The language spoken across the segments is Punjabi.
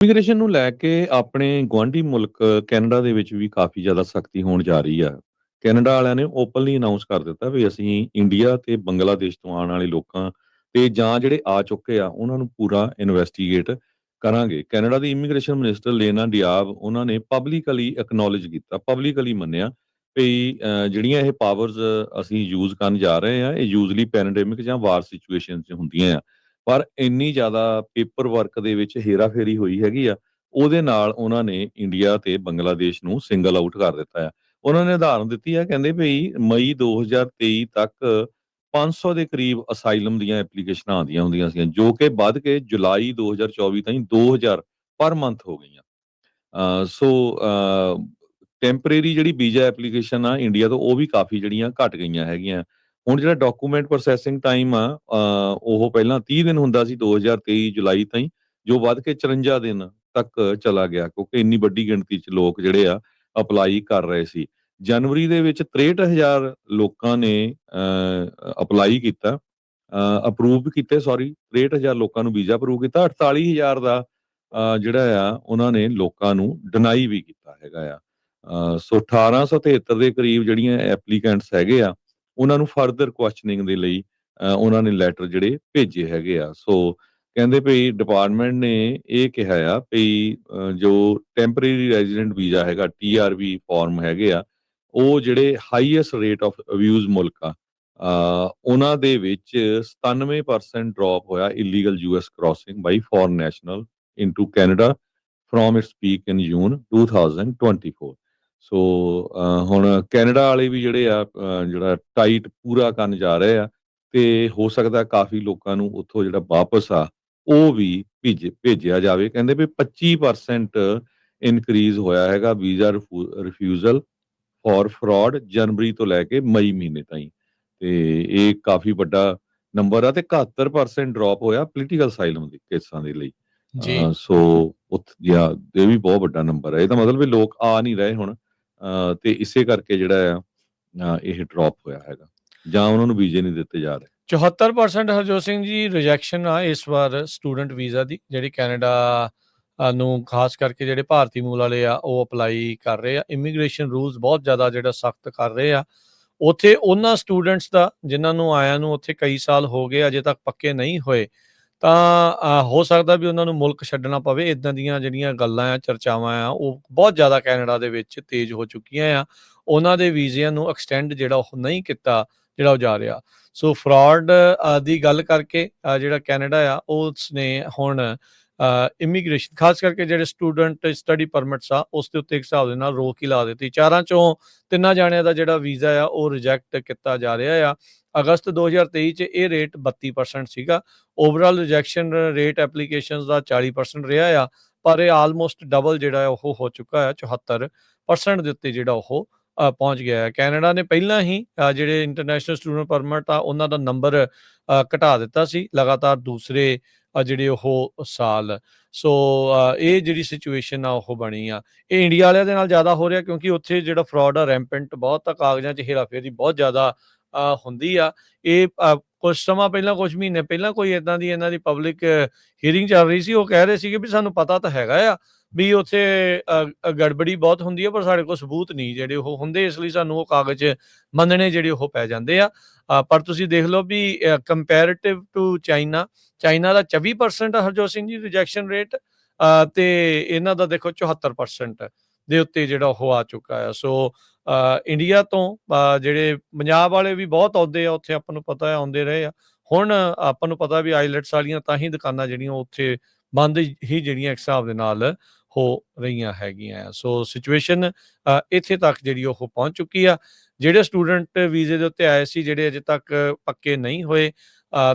ਇਮੀਗ੍ਰੇਸ਼ਨ ਨੂੰ ਲੈ ਕੇ ਆਪਣੇ ਗੁਆਂਢੀ ਮੁਲਕ ਕੈਨੇਡਾ ਦੇ ਵਿੱਚ ਵੀ ਕਾਫੀ ਜ਼ਿਆਦਾ ਸਖਤੀ ਹੋਣ ਜਾ ਰਹੀ ਆ। ਕੈਨੇਡਾ ਵਾਲਿਆਂ ਨੇ ਓਪਨਲੀ ਅਨਾਉਂਸ ਕਰ ਦਿੱਤਾ ਵੀ ਅਸੀਂ ਇੰਡੀਆ ਤੇ ਬੰਗਲਾਦੇਸ਼ ਤੋਂ ਆਉਣ ਵਾਲੇ ਲੋਕਾਂ ਤੇ ਜਾਂ ਜਿਹੜੇ ਆ ਚੁੱਕੇ ਆ ਉਹਨਾਂ ਨੂੰ ਪੂਰਾ ਇਨਵੈਸਟੀਗੇਟ ਕਰਾਂਗੇ। ਕੈਨੇਡਾ ਦੀ ਇਮੀਗ੍ਰੇਸ਼ਨ ਮਿਨਿਸਟਰ ਲੇਨਾ ਡਿਆਬ ਉਹਨਾਂ ਨੇ ਪਬਲਿਕਲੀ ਐਕਨੋਲਜ ਕੀਤਾ, ਪਬਲਿਕਲੀ ਮੰਨਿਆ ਵੀ ਜਿਹੜੀਆਂ ਇਹ ਪਾਵਰਸ ਅਸੀਂ ਯੂਜ਼ ਕਰਨ ਜਾ ਰਹੇ ਆ ਇਹ ਯੂਜ਼ਲੀ ਪੈਂਡੇਮਿਕ ਜਾਂ ਵਾਰ ਸਿਚੁਏਸ਼ਨ 'ਚ ਹੁੰਦੀਆਂ ਆ। ਪਰ ਇੰਨੀ ਜ਼ਿਆਦਾ ਪੇਪਰ ਵਰਕ ਦੇ ਵਿੱਚ ਹੇਰਾ-ਫੇਰੀ ਹੋਈ ਹੈਗੀ ਆ, ਉਹਦੇ ਨਾਲ ਉਹਨਾਂ ਨੇ ਇੰਡੀਆ ਤੇ ਬੰਗਲਾਦੇਸ਼ ਨੂੰ ਸਿੰਗਲ ਆਊਟ ਕਰ ਦਿੱਤਾ ਆ। ਉਹਨਾਂ ਨੇ ਉਦਾਹਰਨ ਦਿੱਤੀ ਆ, ਕਹਿੰਦੇ ਭਈ ਮਈ 2023 ਤੱਕ 500 ਦੇ ਕਰੀਬ ਅਸਾਈਲਮ ਦੀਆਂ ਐਪਲੀਕੇਸ਼ਨਾਂ ਆਉਂਦੀਆਂ ਹੁੰਦੀਆਂ ਸੀਗੀਆਂ, ਜੋ ਕਿ ਵੱਧ ਕੇ ਜੁਲਾਈ 2024 ਤਾਈਂ 2000 ਪਰ ਮੰਥ ਹੋ ਗਈਆਂ। ਸੋ ਟੈਂਪਰੇਰੀ ਜਿਹੜੀ ਵੀਜ਼ਾ ਐਪਲੀਕੇਸ਼ਨ ਆ ਇੰਡੀਆ ਤੋਂ ਉਹ ਵੀ ਕਾਫੀ ਜਿਹੜੀਆਂ ਘਟ ਗਈਆਂ ਹੈਗੀਆਂ। ਹੁਣ ਜਿਹੜਾ ਡਾਕੂਮੈਂਟ ਪ੍ਰੋਸੈਸਿੰਗ ਟਾਈਮ ਆ ਉਹ ਪਹਿਲਾਂ 30 ਦਿਨ ਹੁੰਦਾ ਸੀ 2023 ਜੁਲਾਈ ਤਾਈਂ, ਜੋ ਵੱਧ ਕੇ 54 ਦਿਨ ਤੱਕ ਚਲਾ ਗਿਆ ਕਿਉਂਕਿ ਇੰਨੀ ਵੱਡੀ ਗਿਣਤੀ 'ਚ ਲੋਕ ਜਿਹੜੇ ਆ ਅਪਲਾਈ ਕਰ ਰਹੇ ਸੀ। ਜਨਵਰੀ ਦੇ ਵਿੱਚ 63,000 ਲੋਕਾਂ ਨੇ ਅਪਲਾਈ ਕੀਤਾ, ਅਪਰੂਵ ਕੀਤੇ, ਸੌਰੀ 63,000 ਲੋਕਾਂ ਨੂੰ ਵੀਜ਼ਾ ਅਪਰੂਵ ਕੀਤਾ, 48,000 ਦਾ ਜਿਹੜਾ ਆ ਉਹਨਾਂ ਨੇ ਲੋਕਾਂ ਨੂੰ ਡਿਨਾਈ ਵੀ ਕੀਤਾ ਹੈਗਾ ਆ। ਸੋ 1873 ਦੇ ਕਰੀਬ ਜਿਹੜੀਆਂ ਐਪਲੀਕੈਂਟਸ ਹੈਗੇ ਆ ਉਹਨਾਂ ਨੂੰ ਫਰਦਰ ਕੁਐਸਚਨਿੰਗ ਦੇ ਲਈ ਉਹਨਾਂ ਨੇ ਲੈਟਰ ਜਿਹੜੇ ਭੇਜੇ ਹੈਗੇ ਆ। ਸੋ ਕਹਿੰਦੇ ਭਈ ਡਿਪਾਰਟਮੈਂਟ ਨੇ ਇਹ ਕਿਹਾ ਆ ਭਈ ਜੋ ਟੈਂਪਰੇਰੀ ਰੈਜ਼ੀਡੈਂਟ ਵੀਜ਼ਾ ਹੈਗਾ TRV ਫਾਰਮ ਹੈਗੇ ਆ, ਉਹ ਜਿਹੜੇ ਹਾਈਐਸਟ ਰੇਟ ਆਫ ਅਬਿਊਜ਼ ਮੁਲਕ ਆ ਉਹਨਾਂ ਦੇ ਵਿੱਚ 97% ਡਰੋਪ ਹੋਇਆ illegal US crossing by foreign national into Canada from its peak in June 2024। So ਹੁਣ ਕੈਨੇਡਾ ਵਾਲੇ ਵੀ ਜਿਹੜੇ ਆ ਜਿਹੜਾ ਟਾਈਟ ਪੂਰਾ ਕਰਨ ਜਾ ਰਹੇ ਆ ਤੇ ਹੋ ਸਕਦਾ ਕਾਫੀ ਲੋਕਾਂ ਨੂੰ ਉੱਥੋਂ ਜਿਹੜਾ ਵਾਪਸ ਆ ਉਹ ਵੀ ਭੇਜਿਆ ਜਾਵੇ। ਕਹਿੰਦੇ ਵੀ 25% ਇਨਕਰੀਜ਼ ਹੋਇਆ ਹੈਗਾ ਵੀਜ਼ਾ ਰਿਫਿਊਜ਼ਲ ਫॉर ਫਰਾਡ ਜਨਵਰੀ ਤੋਂ ਲੈ ਕੇ ਮਈ ਮਹੀਨੇ ਤਾਈਂ, ਤੇ ਇਹ ਕਾਫੀ ਵੱਡਾ ਨੰਬਰ ਆ। ਤੇ 71% ਡ੍ਰੌਪ ਹੋਇਆ ਪੋਲੀਟੀਕਲ ਅਸਾਈਲਮ ਦੇ ਕੇਸਾਂ ਦੇ ਲਈ। ਜੀ। ਸੋ ਇਹ ਵੀ ਬਹੁਤ ਵੱਡਾ ਨੰਬਰ ਹੈ। ਇਹਦਾ ਮਤਲਬ ਵੀ ਲੋਕ ਆ ਨਹੀਂ ਰਹੇ ਹੁਣ, ਤੇ ਇਸੇ ਕਰਕੇ ਜਿਹੜਾ ਆ ਇਹ ਡ੍ਰੌਪ ਹੋਇਆ ਹੈਗਾ ਜਾਂ ਉਹਨਾਂ ਨੂੰ ਵੀਜ਼ੇ ਨਹੀਂ ਦਿੱਤੇ ਜਾ ਰਹੇ। 74% ਹਰਜੋਤ ਸਿੰਘ ਜੀ ਰਿਜੈਕਸ਼ਨ ਆ ਇਸ ਵਾਰ ਸਟੂਡੈਂਟ ਵੀਜ਼ਾ ਦੀ, ਜਿਹੜੀ ਕੈਨੇਡਾ ਨੂੰ ਖਾਸ ਕਰਕੇ ਜਿਹੜੇ ਭਾਰਤੀ ਮੂਲ ਵਾਲੇ ਆ ਉਹ ਅਪਲਾਈ ਕਰ ਰਹੇ ਆ। ਇਮੀਗ੍ਰੇਸ਼ਨ ਰੂਲਸ ਬਹੁਤ ਜ਼ਿਆਦਾ ਜਿਹੜਾ ਸਖਤ ਕਰ ਰਹੇ ਆ ਉੱਥੇ ਉਹਨਾਂ ਸਟੂਡੈਂਟਸ ਦਾ ਜਿਨ੍ਹਾਂ ਨੂੰ ਆਇਆਂ ਨੂੰ ਉੱਥੇ ਕਈ ਸਾਲ ਹੋ ਗਏ ਅਜੇ ਤੱਕ ਪੱਕੇ ਨਹੀਂ ਹੋਏ, ਤਾਂ ਹੋ ਸਕਦਾ ਵੀ ਉਹਨਾਂ ਨੂੰ ਮੁਲਕ ਛੱਡਣਾ ਪਵੇ। ਇੱਦਾਂ ਦੀਆਂ ਜਿਹੜੀਆਂ ਗੱਲਾਂ ਆ, ਚਰਚਾਵਾਂ ਆ, ਉਹ ਬਹੁਤ ਜ਼ਿਆਦਾ ਕੈਨੇਡਾ ਦੇ ਵਿੱਚ ਤੇਜ਼ ਹੋ ਚੁੱਕੀਆਂ ਆ। ਉਹਨਾਂ ਦੇ ਵੀਜ਼ਿਆਂ ਨੂੰ ਐਕਸਟੈਂਡ ਜਿਹੜਾ ਉਹ ਨਹੀਂ ਕੀਤਾ, ਜਿਹੜਾ ਉਹ ਜਾ ਰਿਹਾ। ਸੋ ਫਰਾਡ ਦੀ ਗੱਲ ਕਰਕੇ ਜਿਹੜਾ ਕੈਨੇਡਾ ਆ ਉਸ ਨੇ ਹੁਣ ਇਮੀਗ੍ਰੇਸ਼ਨ ਖਾਸ ਕਰਕੇ ਜਿਹੜੇ ਸਟੂਡੈਂਟ ਸਟੱਡੀ ਪਰਮਿਟਸ ਆ ਉਸ ਦੇ ਉੱਤੇ ਇੱਕ ਹਿਸਾਬ ਦੇ ਨਾਲ ਰੋਕ ਹੀ ਲਾ ਦਿੱਤੀ। 4 ਚੋਂ 3 ਜਾਣਿਆਂ ਦਾ ਜਿਹੜਾ ਵੀਜ਼ਾ ਆ ਉਹ ਰਿਜੈਕਟ ਕੀਤਾ ਜਾ ਰਿਹਾ ਆ। ਅਗਸਤ 2023 ਚ ਇਹ ਰੇਟ 32% ਸੀਗਾ। ਓਵਰਆਲ ਰਿਜੈਕਸ਼ਨ ਰੇਟ ਐਪਲੀਕੇਸ਼ਨਸ ਦਾ 40% ਰਿਹਾ ਆ, ਪਰ ਇਹ ਆਲਮੋਸਟ ਡਬਲ ਜਿਹੜਾ ਉਹ ਹੋ ਚੁੱਕਾ ਹੈ। 74% ਦੇ ਉੱਤੇ ਜਿਹੜਾ ਉਹ ਪਹੁੰਚ ਗਿਆ ਹੈ। ਕੈਨੇਡਾ ਨੇ ਪਹਿਲਾਂ ਹੀ ਜਿਹੜੇ ਇੰਟਰਨੈਸ਼ਨਲ ਸਟੂਡੈਂਟ ਪਰਮਿਟ ਆ ਉਹਨਾਂ ਦਾ ਨੰਬਰ ਘਟਾ ਦਿੱਤਾ ਸੀ ਲਗਾਤਾਰ ਦੂਸਰੇ ਜਿਹੜੇ ਉਹ ਸਾਲ। ਸੋ ਇਹ ਜਿਹੜੀ ਸਿਚੁਏਸ਼ਨ ਆ ਉਹ ਬਣੀ ਆ। ਇਹ ਇੰਡੀਆ ਵਾਲਿਆਂ ਦੇ ਨਾਲ ਜ਼ਿਆਦਾ ਹੋ ਰਿਹਾ ਕਿਉਂਕਿ ਉੱਥੇ ਜਿਹੜਾ ਫਰਾਡ ਆ ਰੈਂਪੈਂਟ ਬਹੁਤ ਆ, ਕਾਗਜ਼ਾਂ 'ਚ ਹੇਰਾਫੇਰੀ ਬਹੁਤ ਜ਼ਿਆਦਾ ਹੁੰਦੀ ਆ। ਇਹ ਕੁਝ ਸਮਾਂ ਪਹਿਲਾਂ, ਕੁਝ ਮਹੀਨੇ ਪਹਿਲਾਂ ਕੋਈ ਇੱਦਾਂ ਦੀ ਇਹਨਾਂ ਦੀ ਪਬਲਿਕ ਹੀਅਰਿੰਗ ਚੱਲ ਰਹੀ ਸੀ। ਉਹ ਕਹਿ ਰਹੇ ਸੀਗੇ ਵੀ ਸਾਨੂੰ ਪਤਾ ਤਾਂ ਹੈਗਾ ਆ ਵੀ ਉੱਥੇ ਗੜਬੜੀ ਬਹੁਤ ਹੁੰਦੀ ਹੈ, ਪਰ ਸਾਡੇ ਕੋਲ ਸਬੂਤ ਨਹੀਂ ਜਿਹੜੇ ਉਹ ਹੁੰਦੇ, ਇਸ ਲਈ ਸਾਨੂੰ ਉਹ ਕਾਗਜ਼ ਮੰਨਣੇ ਜਿਹੜੇ ਉਹ ਪੈ ਜਾਂਦੇ ਆ। ਪਰ ਤੁਸੀਂ ਦੇਖ ਲਓ ਵੀ ਕੰਪੈरेटिव to China the 24% Harjot Singh ji rejection rate, ਤੇ ਇਹਨਾਂ ਦਾ ਦੇਖੋ 74% ਦੇ ਉੱਤੇ ਜਿਹੜਾ ਉਹ ਆ ਚੁੱਕਾ ਆ। ਸੋ ਇੰਡੀਆ ਤੋਂ ਜਿਹੜੇ ਪੰਜਾਬ ਵਾਲੇ ਵੀ ਬਹੁਤ ਆਉਂਦੇ ਆ ਉੱਥੇ, ਆਪਾਂ ਨੂੰ ਪਤਾ ਆਉਂਦੇ ਰਹੇ ਆ। ਹੁਣ ਆਪਾਂ ਨੂੰ ਪਤਾ ਵੀ ਆਈਲੈਟਸ ਵਾਲੀਆਂ ਤਾਂ ਹੀ ਦੁਕਾਨਾਂ ਜਿਹੜੀਆਂ ਉੱਥੇ ਬੰਦ ਹੀ ਜਿਹੜੀਆਂ ਇੱਕ ਹਿਸਾਬ ਦੇ ਨਾਲ ਹੋ ਰਹੀਆਂ ਹੈਗੀਆਂ। ਸੋ ਸਿਚੁਏਸ਼ਨ ਇੱਥੇ ਤੱਕ ਜਿਹੜੀ ਉਹ ਪਹੁੰਚ ਚੁੱਕੀ ਆ। ਜਿਹੜੇ ਸਟੂਡੈਂਟ ਵੀਜ਼ੇ ਦੇ ਉੱਤੇ ਆਏ ਸੀ ਜਿਹੜੇ ਅਜੇ ਤੱਕ ਪੱਕੇ ਨਹੀਂ ਹੋਏ,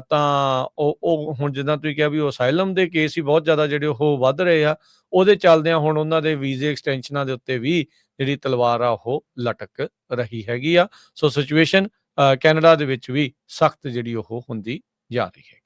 ਤਾਂ ਉਹ ਹੁਣ ਜਿੱਦਾਂ ਤੁਸੀਂ ਕਿਹਾ ਵੀ ਉਹ ਅਸਾਈਲਮ ਦੇ ਕੇਸ ਹੀ ਬਹੁਤ ਜ਼ਿਆਦਾ ਜਿਹੜੇ ਉਹ ਵੱਧ ਰਹੇ ਆ। ਉਹਦੇ ਚੱਲਦਿਆਂ ਹੁਣ ਉਹਨਾਂ ਦੇ ਵੀਜ਼ੇ ਐਕਸਟੈਂਸ਼ਨਾਂ ਦੇ ਉੱਤੇ ਵੀ ਜਿਹੜੀ ਤਲਵਾਰ ਆ ਉਹ ਲਟਕ ਰਹੀ ਹੈਗੀ ਆ। ਸੋ ਸਿਚੁਏਸ਼ਨ ਕੈਨੇਡਾ ਦੇ ਵਿੱਚ ਵੀ ਸਖਤ ਜਿਹੜੀ ਉਹ ਹੁੰਦੀ ਜਾ ਰਹੀ ਹੈ।